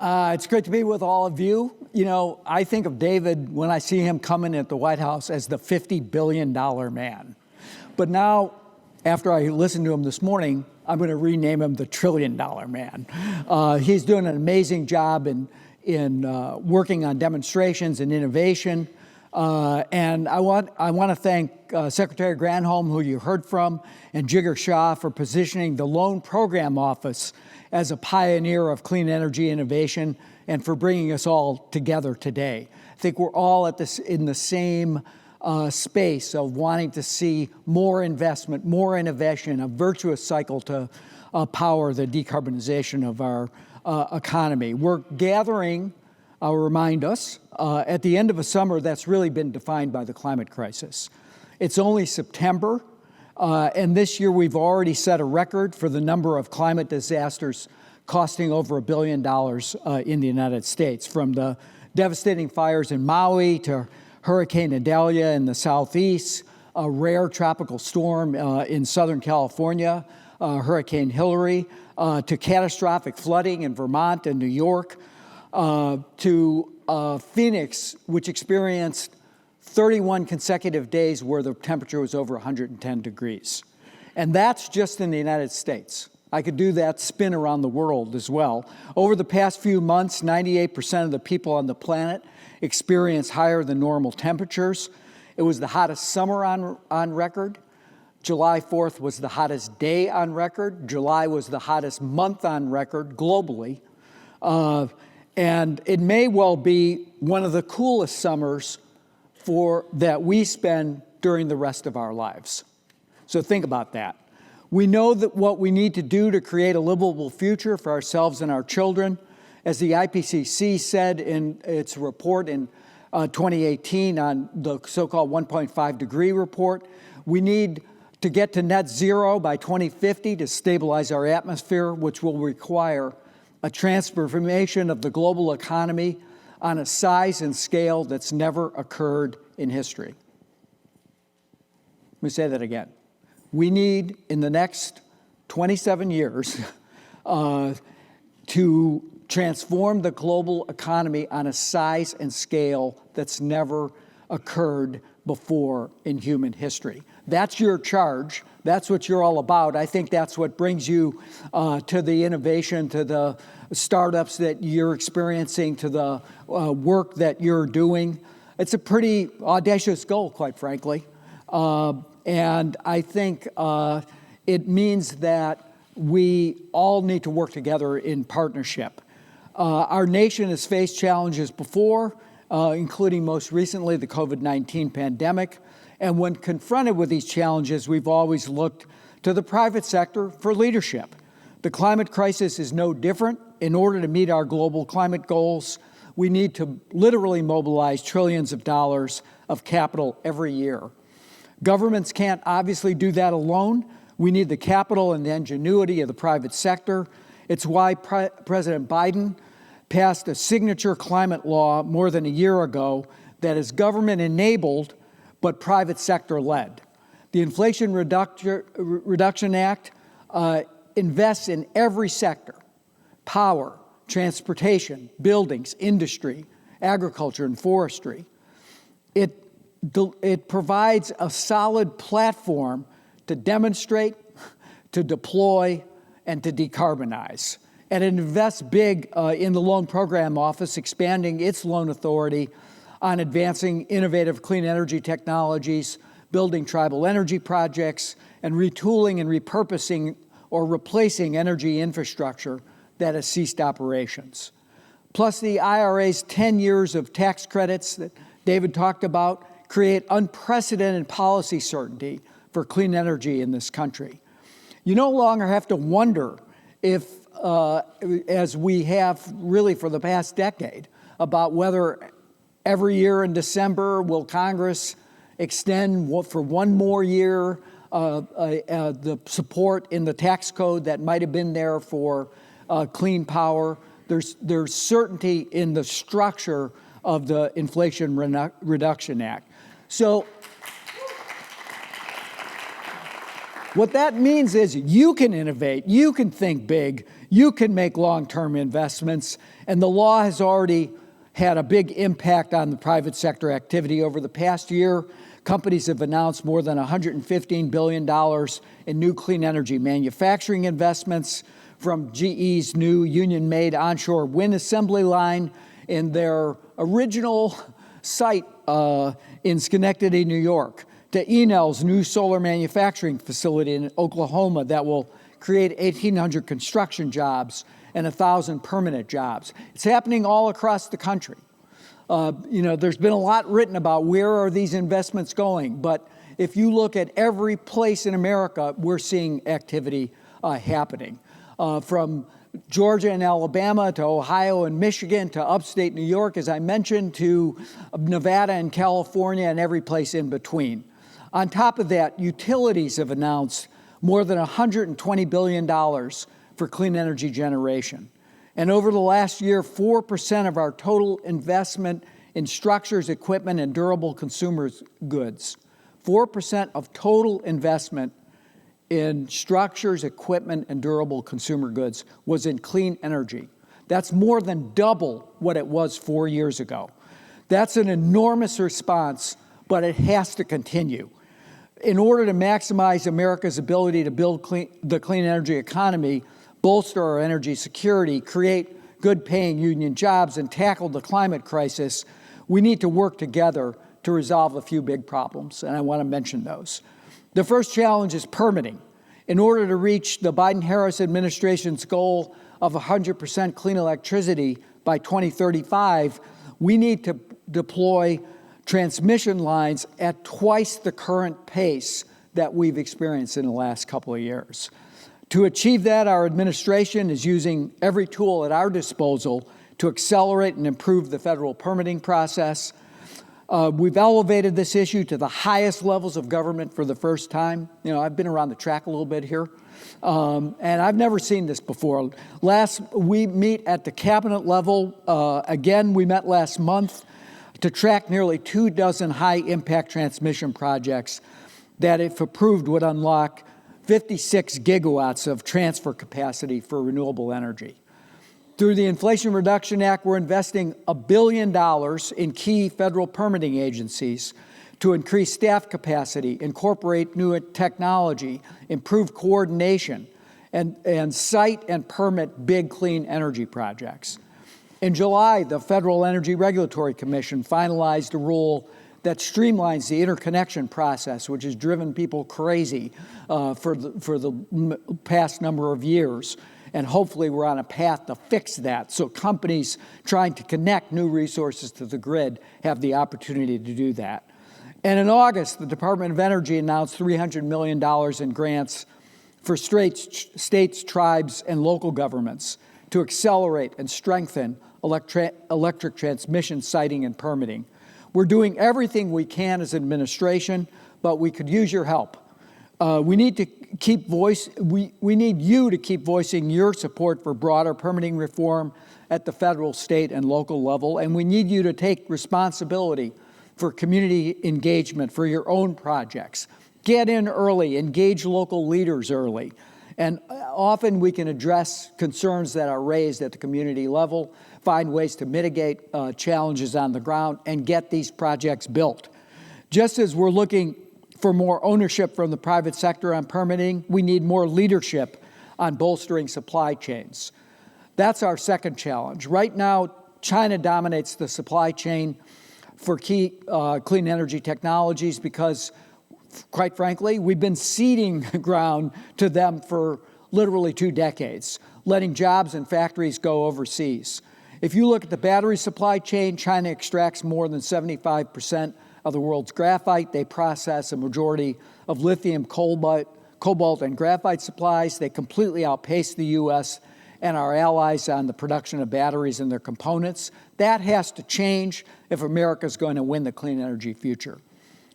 It's great to be with all of you. You know, I think of David when I see him coming at the White House as the $50 billion man. But now, after I listened to him this morning, I'm going to rename him the $1 trillion man. He's doing an amazing job in working on demonstrations and innovation. And I want to thank Secretary Granholm, who you heard from, and Jigar Shah for positioning the Loan Program Office as a pioneer of clean energy innovation and for bringing us all together today. I think we're all in the same space of wanting to see more investment, more innovation, a virtuous cycle to power the decarbonization of our economy. We're gathering, I'll remind us, at the end of a summer that's really been defined by the climate crisis. It's only September, and this year we've already set a record for the number of climate disasters costing over $1 billion in the United States, from the devastating fires in Maui to Hurricane Idalia in the southeast, a rare tropical storm in Southern California, Hurricane Hillary, to catastrophic flooding in Vermont and New York, to Phoenix, which experienced 31 consecutive days where the temperature was over 110 degrees. And that's just in the United States. I could do that spin around the world as well. Over the past few months, 98% of the people on the planet experienced higher than normal temperatures. It was the hottest summer on record. July 4th was the hottest day on record. July was the hottest month on record globally. And it may well be one of the coolest summers that we spend during the rest of our lives. So think about that. We know that what we need to do to create a livable future for ourselves and our children, as the IPCC said in its report in 2018 on the so-called 1.5 degree report, we need to get to net zero by 2050 to stabilize our atmosphere, which will require a transformation of the global economy on a size and scale that's never occurred in history. Let me say that again. We need, in the next 27 years, to transform the global economy on a size and scale that's never occurred before in human history. That's your charge. That's what you're all about. I think that's what brings you to the innovation, to the startups that you're experiencing, to the work that you're doing. It's a pretty audacious goal, quite frankly. And I think it means that we all need to work together in partnership. Our nation has faced challenges before, including most recently the COVID-19 pandemic. And when confronted with these challenges, we've always looked to the private sector for leadership. The climate crisis is no different. In order to meet our global climate goals, we need to literally mobilize trillions of dollars of capital every year. Governments can't obviously do that alone. We need the capital and the ingenuity of the private sector. It's why President Biden passed a signature climate law more than a year ago that is government-enabled but private sector-led. The Inflation Reduction Act invests in every sector: power, transportation, buildings, industry, agriculture, and forestry. It provides a solid platform to demonstrate, to deploy, and to decarbonize. And it invests big in the Loan Program Office, expanding its loan authority on advancing innovative clean energy technologies, building tribal energy projects, and retooling and repurposing or replacing energy infrastructure that has ceased operations. Plus, the IRA's 10 years of tax credits that David talked about create unprecedented policy certainty for clean energy in this country. You no longer have to wonder if, as we have really for the past decade, about whether every year in December will Congress extend for one more year the support in the tax code that might have been there for clean power. There's certainty in the structure of the Inflation Reduction Act. So what that means is you can innovate, you can think big, You can make long-term investments, and the law has already had a big impact on the private sector activity. Over the past year, companies have announced more than $115 billion in new clean energy manufacturing investments, from GE's new union-made onshore wind assembly line in their original site in Schenectady, New York, to Enel's new solar manufacturing facility in Oklahoma that will create 1,800 construction jobs and 1,000 permanent jobs. It's happening all across the country. There's been a lot written about where are these investments going, but if you look at every place in America, we're seeing activity happening. From Georgia and Alabama to Ohio and Michigan to upstate New York, as I mentioned, to Nevada and California and every place in between. On top of that, utilities have announced more than $120 billion for clean energy generation. And over the last year, 4% of our total investment in structures, equipment, and durable consumer goods, 4% of total investment in structures, equipment, and durable consumer goods was in clean energy. That's more than double what it was 4 years ago. That's an enormous response, but it has to continue. In order to maximize America's ability to build the clean energy economy, bolster our energy security, create good-paying union jobs, and tackle the climate crisis, we need to work together to resolve a few big problems, and I want to mention those. The first challenge is permitting. In order to reach the Biden-Harris administration's goal of 100% clean electricity by 2035, we need to deploy transmission lines at twice the current pace that we've experienced in the last couple of years. To achieve that, our administration is using every tool at our disposal to accelerate and improve the federal permitting process. We've elevated this issue to the highest levels of government for the first time. I've been around the track a little bit here, and I've never seen this before. We meet at the cabinet level. Again, we met last month to track nearly 24 high-impact transmission projects that, if approved, would unlock 56 gigawatts of transfer capacity for renewable energy. Through the Inflation Reduction Act, we're investing $1 billion in key federal permitting agencies to increase staff capacity, incorporate new technology, improve coordination, and cite and permit big clean energy projects. In July, the Federal Energy Regulatory Commission finalized a rule that streamlines the interconnection process, which has driven people crazy for the past number of years. And hopefully we're on a path to fix that, so companies trying to connect new resources to the grid have the opportunity to do that. And in August, the Department of Energy announced $300 million in grants for states, tribes, and local governments to accelerate and strengthen electric transmission siting and permitting. We're doing everything we can as administration, but we could use your help. We need you to keep voicing your support for broader permitting reform at the federal, state, and local level, and we need you to take responsibility for community engagement for your own projects. Get in early, engage local leaders early, and often we can address concerns that are raised at the community level, find ways to mitigate challenges on the ground, and get these projects built. Just as we're looking for more ownership from the private sector on permitting, we need more leadership on bolstering supply chains. That's our second challenge. Right now, China dominates the supply chain for key clean energy technologies because, quite frankly, we've been ceding ground to them for literally 2 decades, letting jobs and factories go overseas. If you look at the battery supply chain, China extracts more than 75% of the world's graphite. They process a majority of lithium, cobalt, and graphite supplies. They completely outpace the U.S. and our allies on the production of batteries and their components. That has to change if America's going to win the clean energy future.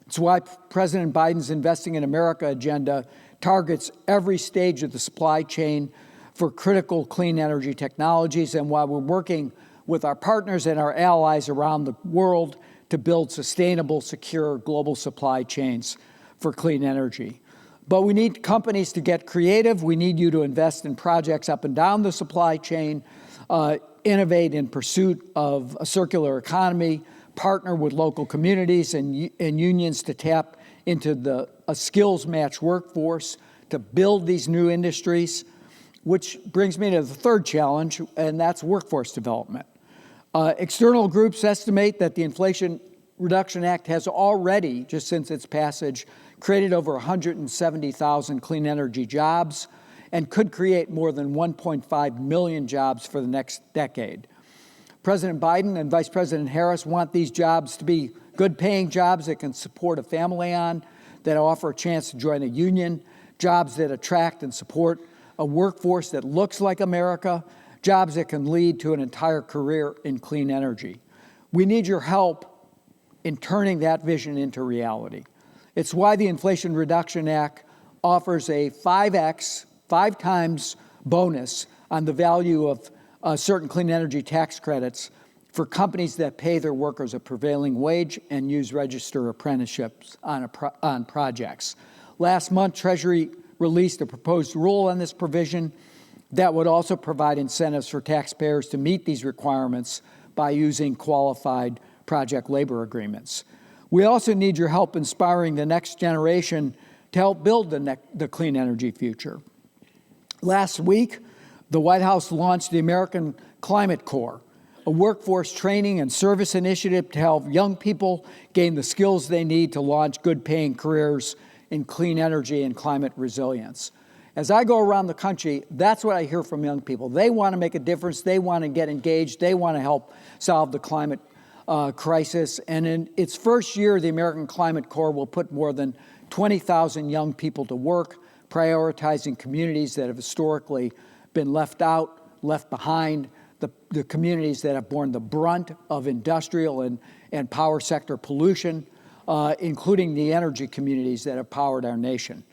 It's why President Biden's Investing in America agenda targets every stage of the supply chain for critical clean energy technologies, and why we're working with our partners and our allies around the world to build sustainable, secure global supply chains for clean energy. But we need companies to get creative. We need you to invest in projects up and down the supply chain, innovate in pursuit of a circular economy, partner with local communities and unions to tap into a skills match workforce to build these new industries, which brings me to the third challenge, and that's workforce development. External groups estimate that the Inflation Reduction Act has already, just since its passage, created over 170,000 clean energy jobs and could create more than 1.5 million jobs for the next decade. President Biden and Vice President Harris want these jobs to be good-paying jobs that can support a family on, that offer a chance to join a union, jobs that attract and support a workforce that looks like America, jobs that can lead to an entire career in clean energy. We need your help in turning that vision into reality. It's why the Inflation Reduction Act offers a 5 times bonus on the value of certain clean energy tax credits for companies that pay their workers a prevailing wage and use registered apprenticeships on projects. Last month, Treasury released a proposed rule on this provision that would also provide incentives for taxpayers to meet these requirements by using qualified project labor agreements. We also need your help inspiring the next generation to help build the clean energy future. Last week, the White House launched the American Climate Corps, a workforce training and service initiative to help young people gain the skills they need to launch good-paying careers in clean energy and climate resilience. As I go around the country, that's what I hear from young people. They want to make a difference. They want to get engaged. They want to help solve the climate crisis. And in its first year, the American Climate Corps will put more than 20,000 young people to work, prioritizing communities that have historically been left out, left behind, the communities that have borne the brunt of industrial and power sector pollution, including the energy communities that have powered our nation.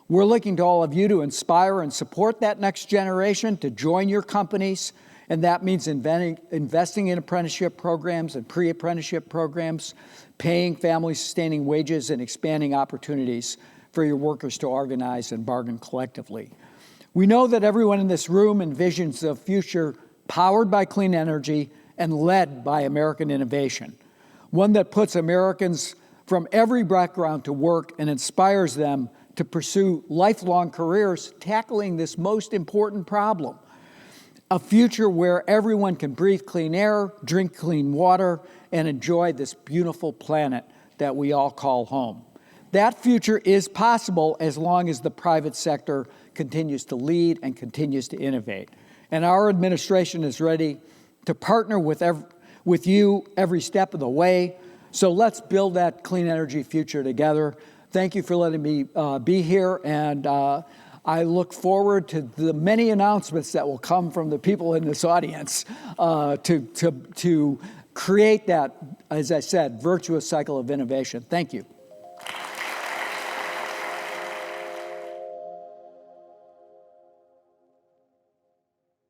We're looking to all of you to inspire and support that next generation, to join your companies, and that means investing in apprenticeship programs and pre-apprenticeship programs, paying family-sustaining wages, and expanding opportunities for your workers to organize and bargain collectively. We know that everyone in this room envisions a future powered by clean energy and led by American innovation, one that puts Americans from every background to work and inspires them to pursue lifelong careers tackling this most important problem. A future where everyone can breathe clean air, drink clean water, and enjoy this beautiful planet that we all call home. That future is possible as long as the private sector continues to lead and continues to innovate. And our administration is ready to partner with you every step of the way. So let's build that clean energy future together. Thank you for letting me be here, and I look forward to the many announcements that will come from the people in this audience to create that, as I said, virtuous cycle of innovation. Thank you.